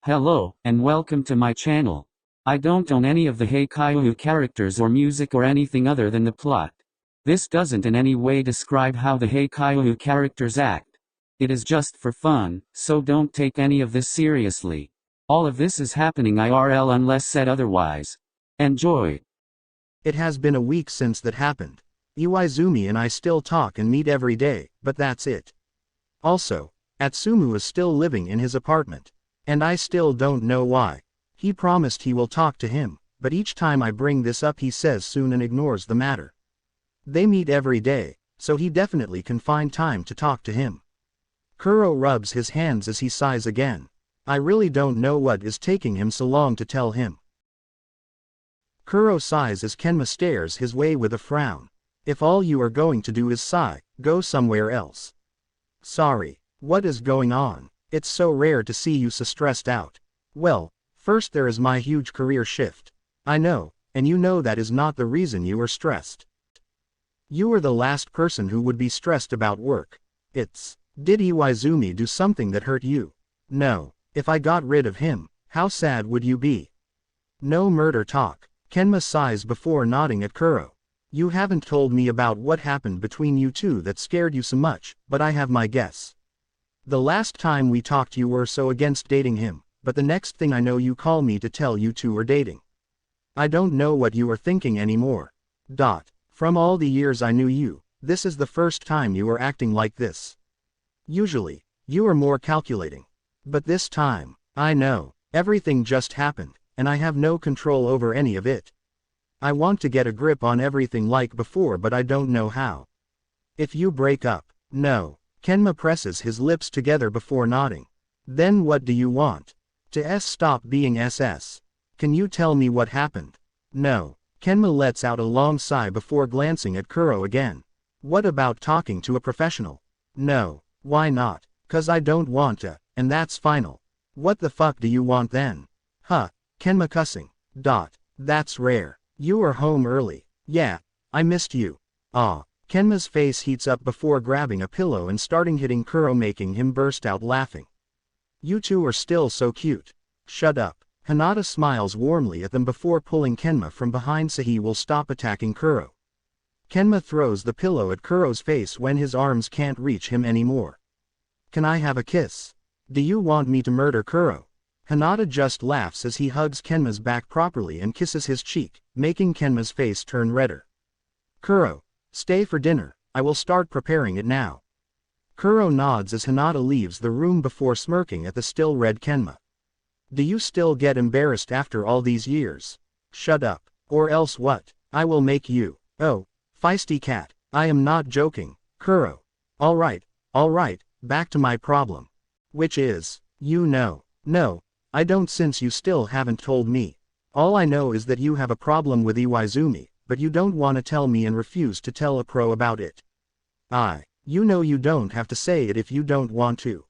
Hello, and welcome to my channel. I don't own any of the Haikyuu characters or music or anything other than the plot. This doesn't in any way describe how the Haikyuu characters act. It is just for fun, so don't take any of this seriously. All of this is happening IRL unless said otherwise. Enjoy. It has been a week since that happened. Iwaizumi and I still talk and meet every day, but that's it. Also, Atsumu is still living in his apartment. And I still don't know why. He promised he will talk to him, but each time I bring this up he says soon and ignores the matter. They meet every day, so he definitely can find time to talk to him. Kuro rubs his hands as he sighs again. I really don't know what is taking him so long to tell him. Kuro sighs as Kenma stares his way with a frown. If all you are going to do is sigh, go somewhere else. Sorry, what is going on? It's so rare to see you so stressed out. Well, first there is my huge career shift. I know, and you know that is not the reason you are stressed. You are the last person who would be stressed about work. Did Iwaizumi do something that hurt you? No. If I got rid of him, how sad would you be? No murder talk. Kenma sighs before nodding at Kuro. You haven't told me about what happened between you two that scared you so much, but I have my guess. The last time we talked you were so against dating him, but the next thing I know you call me to tell you two are dating. I don't know what you are thinking anymore. From all the years I knew you, this is the first time you are acting like this. Usually, you are more calculating. But this time, I know, everything just happened, and I have no control over any of it. I want to get a grip on everything like before but I don't know how. If you break up, no. Kenma presses his lips together before nodding. Then what do you want? To stop being SS. Can you tell me what happened? No. Kenma lets out a long sigh before glancing at Kuro again. What about talking to a professional? No. Why not? 'Cause I don't want to, and that's final. What the fuck do you want then? Kenma cussing. That's rare. You are home early. Yeah. I missed you. Kenma's face heats up before grabbing a pillow and starting hitting Kuro, making him burst out laughing. You two are still so cute. Shut up. Hinata smiles warmly at them before pulling Kenma from behind so he will stop attacking Kuro. Kenma throws the pillow at Kuro's face when his arms can't reach him anymore. Can I have a kiss? Do you want me to murder Kuro? Hinata just laughs as he hugs Kenma's back properly and kisses his cheek, making Kenma's face turn redder. Kuro. Stay for dinner, I will start preparing it now. Kuro nods as Hinata leaves the room before smirking at the still red Kenma. Do you still get embarrassed after all these years? Shut up, or else what? I will make you. Oh, feisty cat, I am not joking, Kuro. Alright, back to my problem. Which is, no, I don't, since you still haven't told me. All I know is that you have a problem with Iwaizumi. But you don't want to tell me and refuse to tell a pro about it. You know you don't have to say it if you don't want to.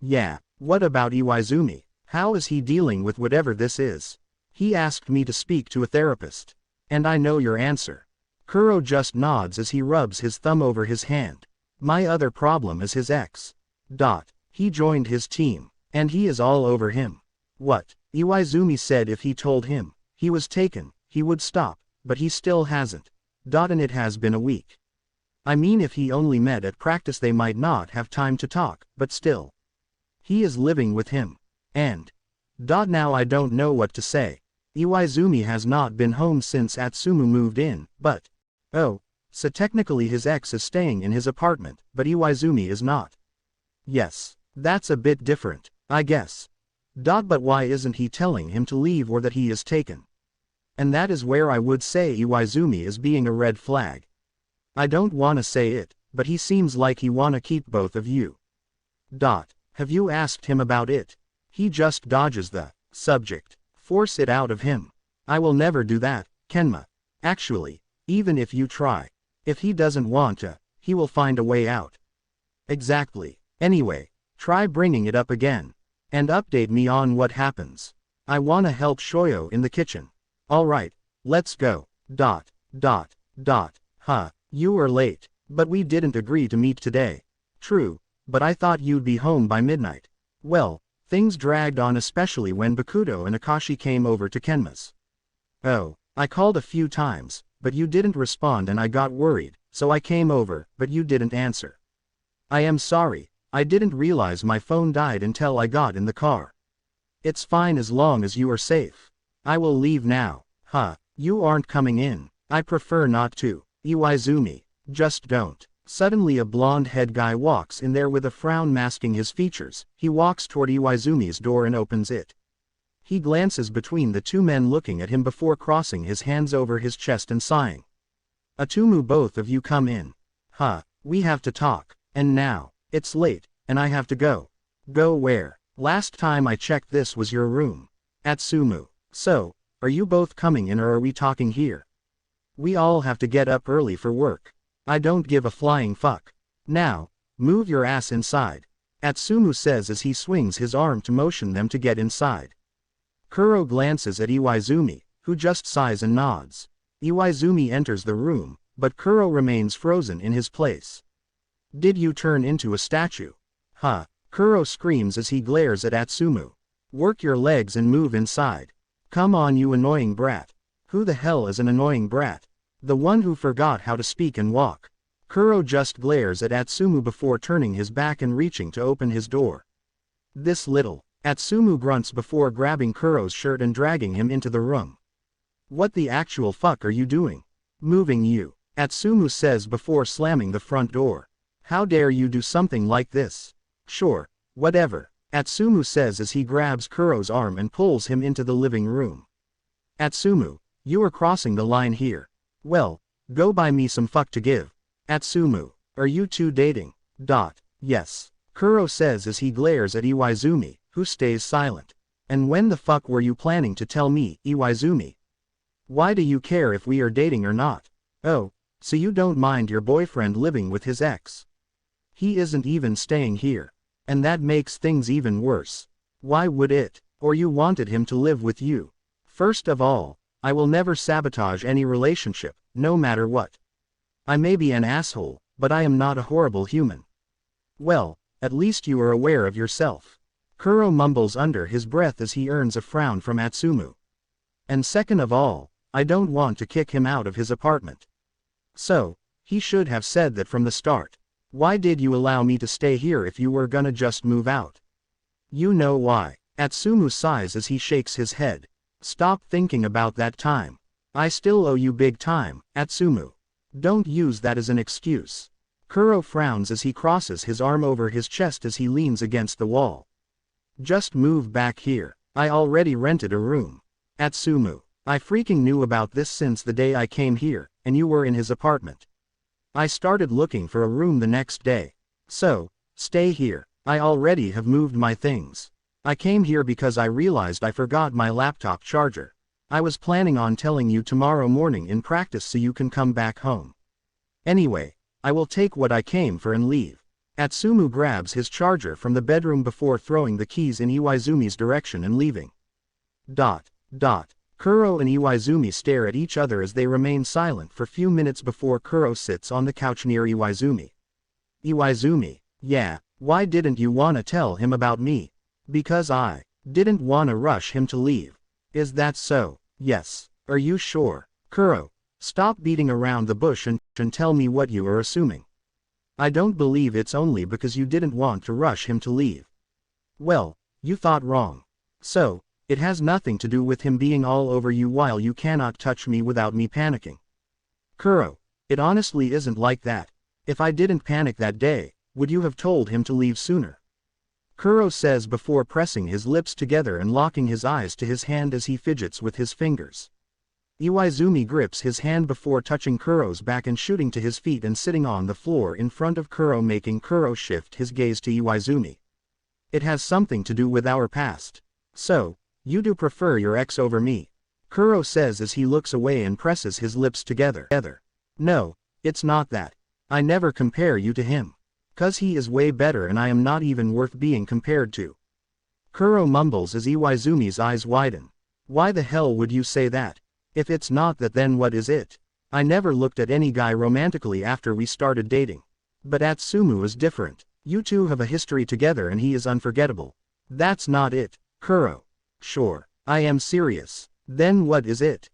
Yeah, what about Iwaizumi? How is he dealing with whatever this is? He asked me to speak to a therapist. And I know your answer. Kuro just nods as he rubs his thumb over his hand. My other problem is his ex. He joined his team, and he is all over him. What? Iwaizumi said if he told him he was taken, he would stop. But he still hasn't. And it has been a week. I mean, if he only met at practice they might not have time to talk, but still. He is living with him. And. Now I don't know what to say. Iwaizumi has not been home since Atsumu moved in, but. So technically his ex is staying in his apartment, but Iwaizumi is not. Yes, that's a bit different, I guess. But why isn't he telling him to leave or that he is taken? And that is where I would say Iwaizumi is being a red flag. I don't wanna say it, but he seems like he wanna keep both of you. Have you asked him about it? He just dodges the subject. Force it out of him. I will never do that, Kenma. Actually, even if you try. If he doesn't want to, he will find a way out. Exactly. Anyway, try bringing it up again. And update me on what happens. I wanna help Shoyo in the kitchen. Alright, let's go. You are late. But we didn't agree to meet today. True, but I thought you'd be home by midnight. Well, Things dragged on, especially when Bakuto and Akashi came over to Kenma's. Oh, I called a few times, but you didn't respond and I got worried, so I came over, but you didn't answer. I am sorry, I didn't realize my phone died until I got in the car. It's fine as long as you are safe. I will leave now. Huh, you aren't coming in. I prefer not to. Iwaizumi, just don't. Suddenly a blonde-head guy walks in there with a frown masking his features. He walks toward Iwaizumi's door and opens it. He glances between the two men looking at him before crossing his hands over his chest and sighing. Atumu, both of you come in. Huh, we have to talk. And now, it's late, and I have to go. Go where? Last time I checked this was your room. Atsumu. So, are you both coming in or are we talking here? We all have to get up early for work. I don't give a flying fuck. Now, move your ass inside. Atsumu says as he swings his arm to motion them to get inside. Kuro glances at Iwaizumi, who just sighs and nods. Iwaizumi enters the room, but Kuro remains frozen in his place. Did you turn into a statue? Huh. Kuro screams as he glares at Atsumu. Work your legs and move inside. Come on, you annoying brat. Who the hell is an annoying brat? The one who forgot how to speak and walk. Kuro just glares at Atsumu before turning his back and reaching to open his door. This little. Atsumu grunts before grabbing Kuro's shirt and dragging him into the room. What the actual fuck are you doing? Moving you. Atsumu says before slamming the front door. How dare you do something like this? Sure, whatever. Atsumu says as he grabs Kuro's arm and pulls him into the living room. Atsumu, you are crossing the line here. Well, go buy me some fuck to give. Atsumu, are you two dating? Yes. Kuro says as he glares at Iwaizumi, who stays silent. And when the fuck were you planning to tell me, Iwaizumi? Why do you care if we are dating or not? Oh, so you don't mind your boyfriend living with his ex? He isn't even staying here. And that makes things even worse. Why would it? Or you wanted him to live with you? First of all, I will never sabotage any relationship, no matter what. I may be an asshole, but I am not a horrible human. Well, at least you are aware of yourself. Kuro mumbles under his breath as he earns a frown from Atsumu. And second of all, I don't want to kick him out of his apartment. So, he should have said that from the start. Why did you allow me to stay here if you were gonna just move out? You know why. Atsumu sighs as he shakes his head. Stop thinking about that time. I still owe you big time, Atsumu. Don't use that as an excuse. Kuro frowns as he crosses his arm over his chest as he leans against the wall. Just move back here. I already rented a room. Atsumu, I freaking knew about this since the day I came here, and you were in his apartment. I started looking for a room the next day. So, stay here. I already have moved my things. I came here because I realized I forgot my laptop charger. I was planning on telling you tomorrow morning in practice so you can come back home. Anyway, I will take what I came for and leave. Atsumu grabs his charger from the bedroom before throwing the keys in Iwaizumi's direction and leaving. Kuro and Iwaizumi stare at each other as they remain silent for few minutes before Kuro sits on the couch near Iwaizumi. Iwaizumi, yeah, why didn't you wanna tell him about me? Because I didn't wanna rush him to leave. Is that so? Yes. Are you sure? Kuro, stop beating around the bush and tell me what you are assuming. I don't believe it's only because you didn't want to rush him to leave. Well, you thought wrong. So, it has nothing to do with him being all over you while you cannot touch me without me panicking. Kuro, it honestly isn't like that. If I didn't panic that day, would you have told him to leave sooner? Kuro says before pressing his lips together and locking his eyes to his hand as he fidgets with his fingers. Iwaizumi grips his hand before touching Kuro's back and shooting to his feet and sitting on the floor in front of Kuro, making Kuro shift his gaze to Iwaizumi. It has something to do with our past. So, you do prefer your ex over me? Kuro says as he looks away and presses his lips together. No, it's not that. I never compare you to him. 'Cause he is way better and I am not even worth being compared to. Kuro mumbles as Iwaizumi's eyes widen. Why the hell would you say that? If it's not that, then what is it? I never looked at any guy romantically after we started dating. But Atsumu is different. You two have a history together and he is unforgettable. That's not it, Kuro. Sure, I am serious. Then what is it?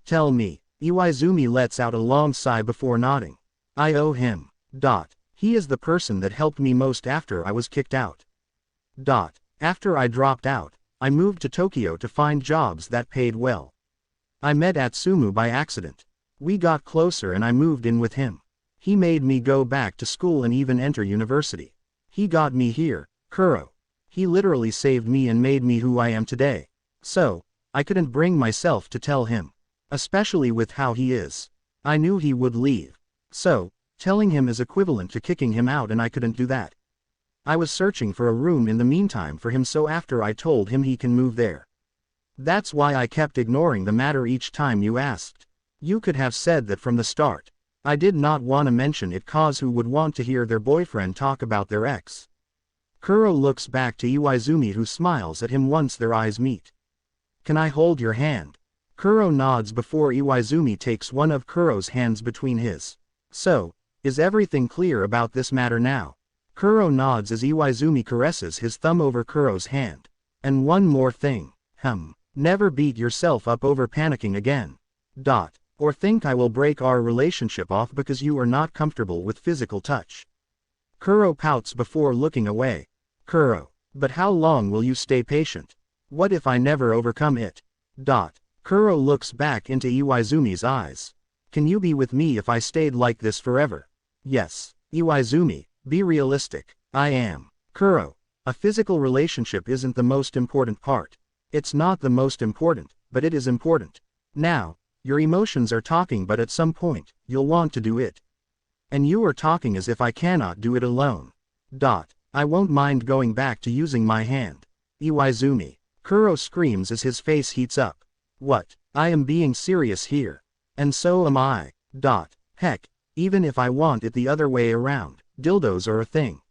Tell me. Iwaizumi lets out a long sigh before nodding. I owe him. He is the person that helped me most after I was kicked out. After I dropped out, I moved to Tokyo to find jobs that paid well. I met Atsumu by accident. We got closer and I moved in with him. He made me go back to school and even enter university. He got me here, Kuro. He literally saved me and made me who I am today. So, I couldn't bring myself to tell him. Especially with how he is. I knew he would leave. So, telling him is equivalent to kicking him out and I couldn't do that. I was searching for a room in the meantime for him, so after I told him he can move there. That's why I kept ignoring the matter each time you asked. You could have said that from the start. I did not want to mention it cause who would want to hear their boyfriend talk about their ex. Kuro looks back to Iwaizumi, who smiles at him once their eyes meet. Can I hold your hand? Kuro nods before Iwaizumi takes one of Kuro's hands between his. So, is everything clear about this matter now? Kuro nods as Iwaizumi caresses his thumb over Kuro's hand. And one more thing. Never beat yourself up over panicking again. Or think I will break our relationship off because you are not comfortable with physical touch. Kuro pouts before looking away. Kuro, but how long will you stay patient? What if I never overcome it? Kuro looks back into Iwaizumi's eyes. Can you be with me if I stayed like this forever? Yes. Iwaizumi, be realistic. I am. Kuro, a physical relationship isn't the most important part. It's not the most important, but it is important. Now, your emotions are talking, but at some point, you'll want to do it. And you are talking as if I cannot do it alone. I won't mind going back to using my hand. Iwaizumi. Kuro screams as his face heats up. What? I am being serious here. And so am I. Heck, even if I want it the other way around, dildos are a thing.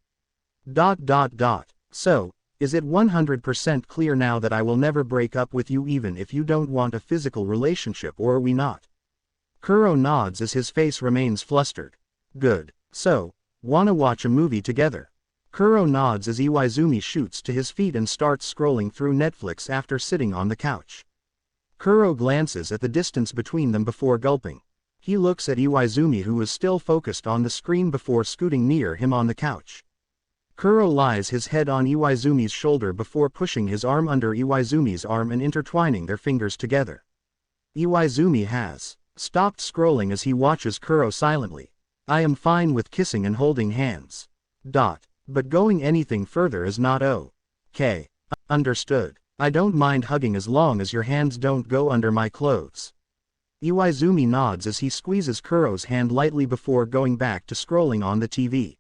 So, is it 100% clear now that I will never break up with you even if you don't want a physical relationship, or are we not? Kuro nods as his face remains flustered. Good. So, wanna watch a movie together? Kuro nods as Iwaizumi shoots to his feet and starts scrolling through Netflix after sitting on the couch. Kuro glances at the distance between them before gulping. He looks at Iwaizumi, who is still focused on the screen, before scooting near him on the couch. Kuro lies his head on Iwaizumi's shoulder before pushing his arm under Iwaizumi's arm and intertwining their fingers together. Iwaizumi has stopped scrolling as he watches Kuro silently. I am fine with kissing and holding hands. But going anything further is not okay. Understood. I don't mind hugging as long as your hands don't go under my clothes. Iwaizumi nods as he squeezes Kuro's hand lightly before going back to scrolling on the TV.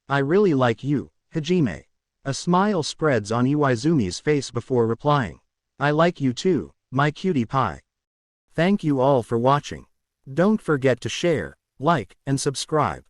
I really like you, Hajime. A smile spreads on Iwaizumi's face before replying. I like you too, my cutie pie. Thank you all for watching. Don't forget to share, like, and subscribe.